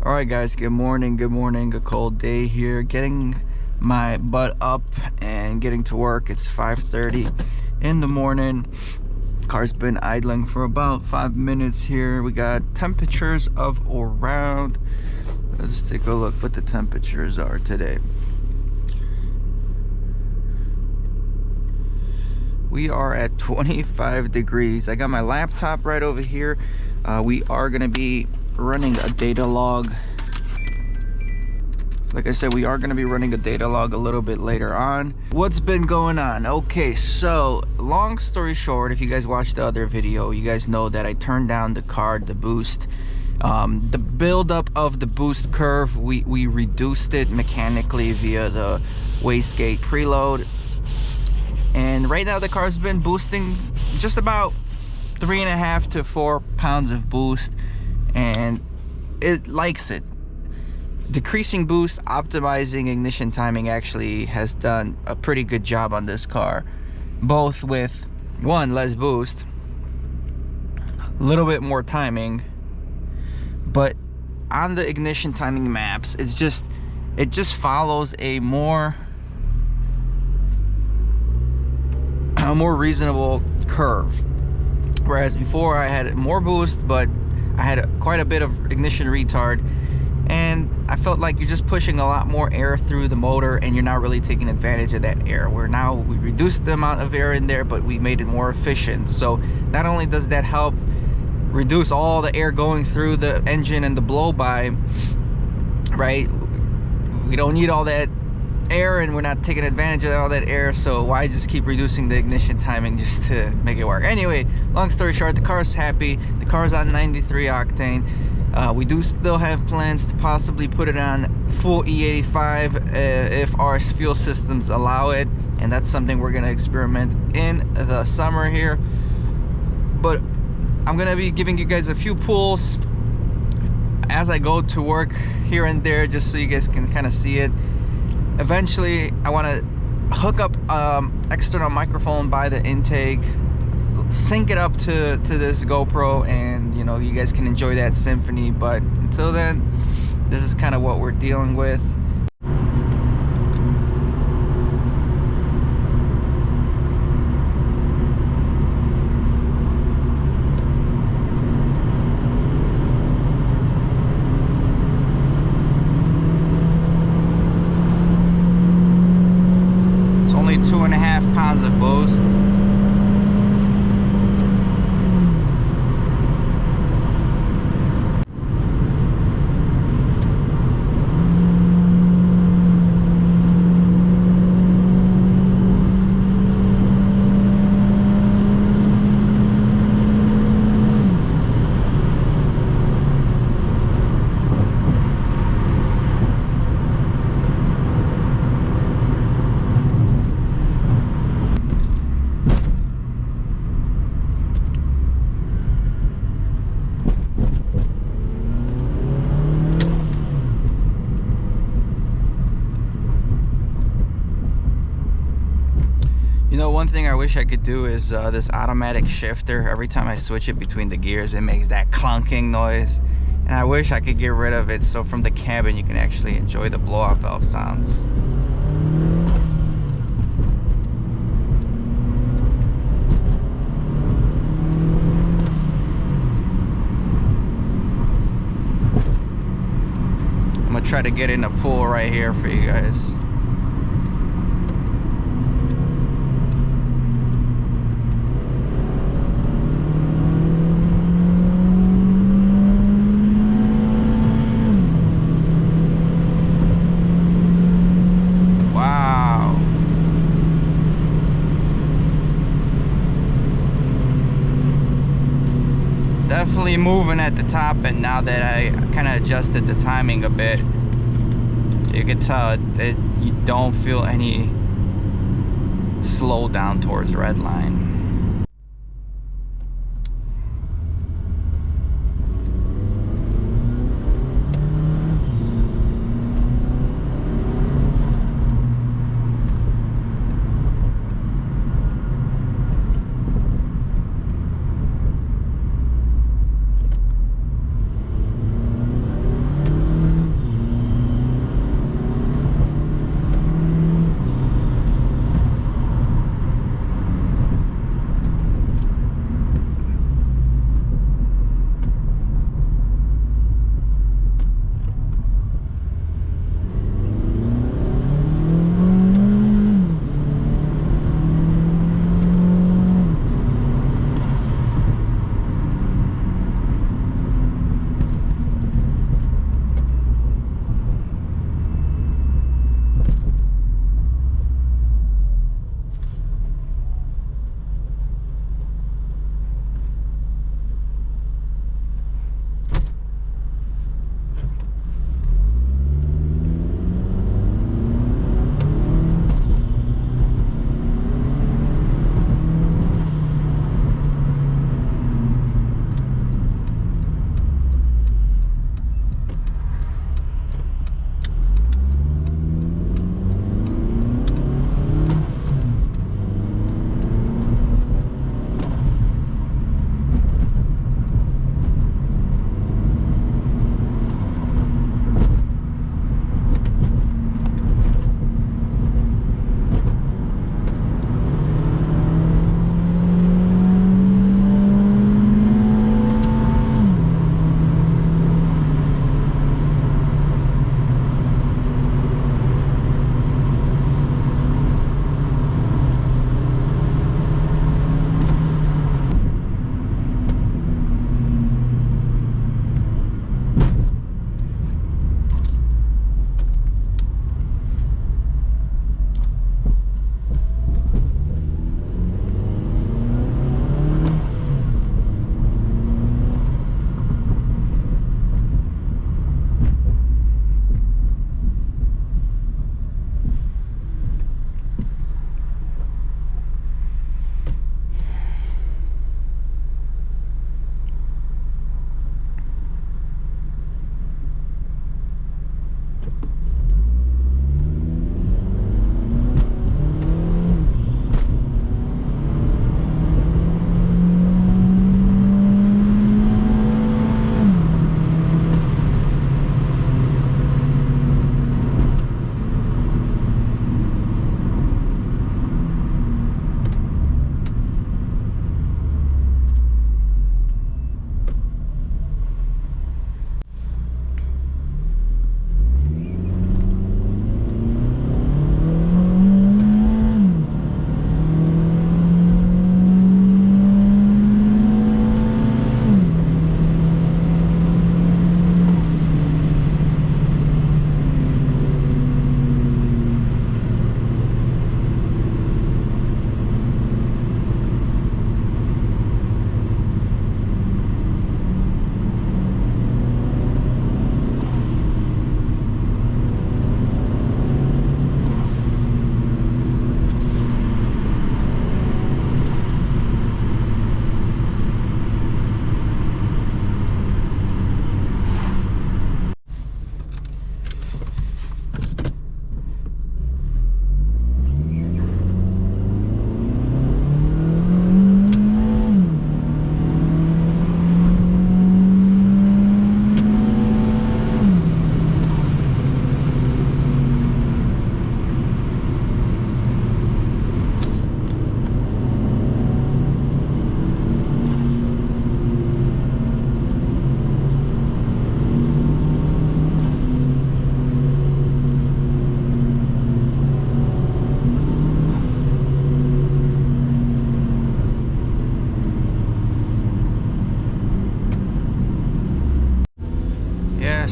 All right, guys, good morning. Good morning. A cold day here. Getting my butt up and getting to work. It's 5:30 in the morning. Car's been idling for about 5 minutes here. We got temperatures of around, let's take a look what the temperatures are today. We are at 25 degrees. I got my laptop right over here. We are going to be running a data log. Like I said, we are going to be running a data log a little bit later on. What's been going on? Okay, so long story short, if you guys watched the other video, you guys know that I turned down the card, the boost. The buildup of the boost curve, we reduced it mechanically via the wastegate preload. And right now the car's been boosting just about 3.5 to 4 pounds of boost, and it likes it. Decreasing boost, optimizing ignition timing actually has done a pretty good job on this car, both with one, less boost, a little bit more timing, but on the ignition timing maps, it just follows a more reasonable curve. Whereas before I had more boost, but I had quite a bit of ignition retard, and I felt like you're just pushing a lot more air through the motor and you're not really taking advantage of that air. Where now we reduced the amount of air in there, but we made it more efficient. So not only does that help reduce all the air going through the engine and the blow by, right? We don't need all that air and we're not taking advantage of all that air, so why just keep reducing the ignition timing just to make it work? Anyway, long story short, the car's happy. The car's on 93 octane. We do still have plans to possibly put it on full E85 if our fuel systems allow it, and that's something we're going to experiment in the summer here. But I'm going to be giving you guys a few pulls as I go to work here and there, just so you guys can kind of see it. Eventually I want to hook up external microphone by the intake, sync it up to this GoPro, and you know, you guys can enjoy that symphony. But until then, this is kind of what we're dealing with. It's only 2.5 pounds of boost. You know, one thing I wish I could do is this automatic shifter. Every time I switch it between the gears, it makes that clunking noise, and I wish I could get rid of it so from the cabin you can actually enjoy the blow-off valve sounds. I'm gonna try to get in a pool right here for you guys. Definitely moving at the top, and now that I kind of adjusted the timing a bit, you can tell that you don't feel any slow down towards red line.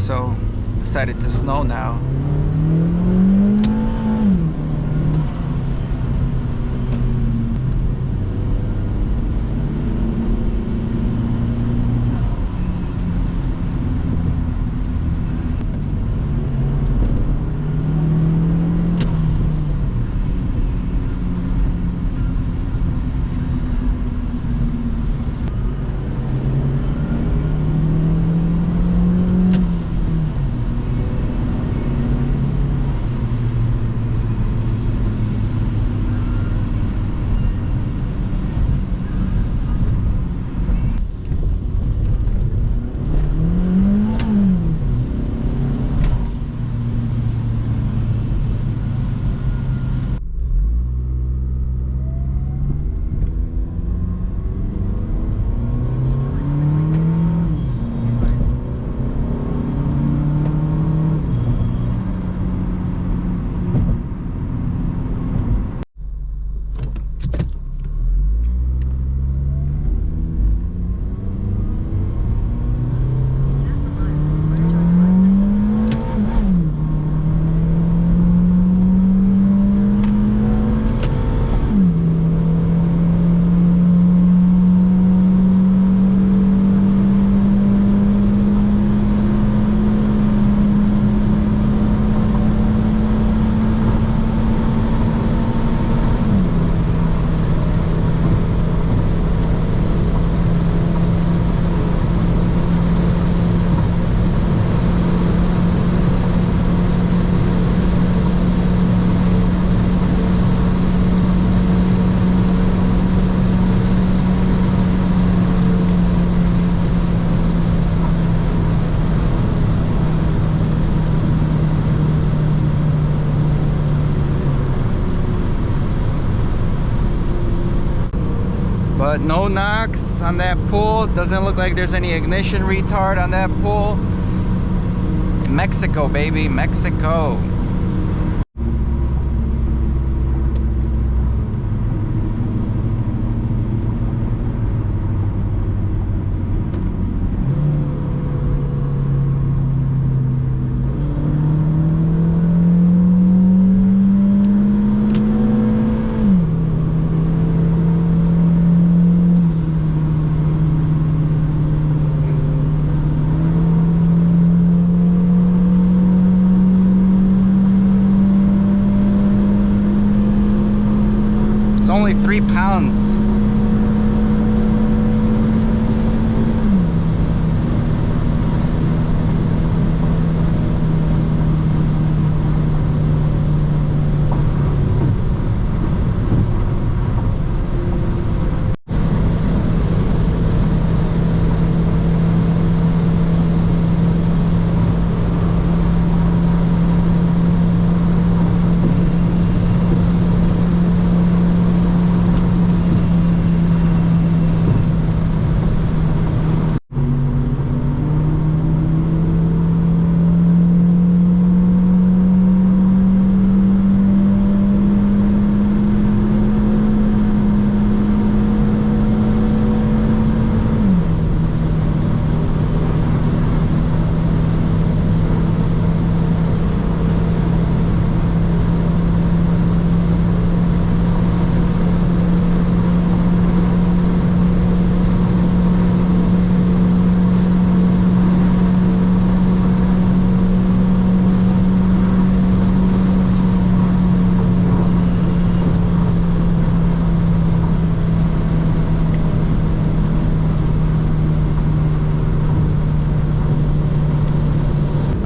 so decided to snow now. But no knocks on that pool. Doesn't look like there's any ignition retard on that pool. Mexico, baby, Mexico. It's only 3 pounds.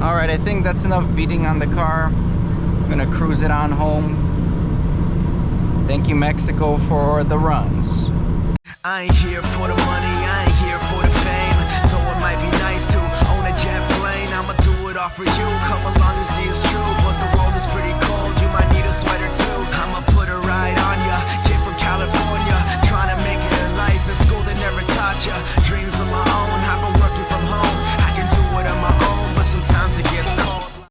Alright, I think that's enough beating on the car. I'm gonna cruise it on home. Thank you, Mexico, for the runs. I ain't here for the money, I ain't here for the fame. Though it might be nice to own a jet plane, I'ma do it all for you. Come along and see it's true, but the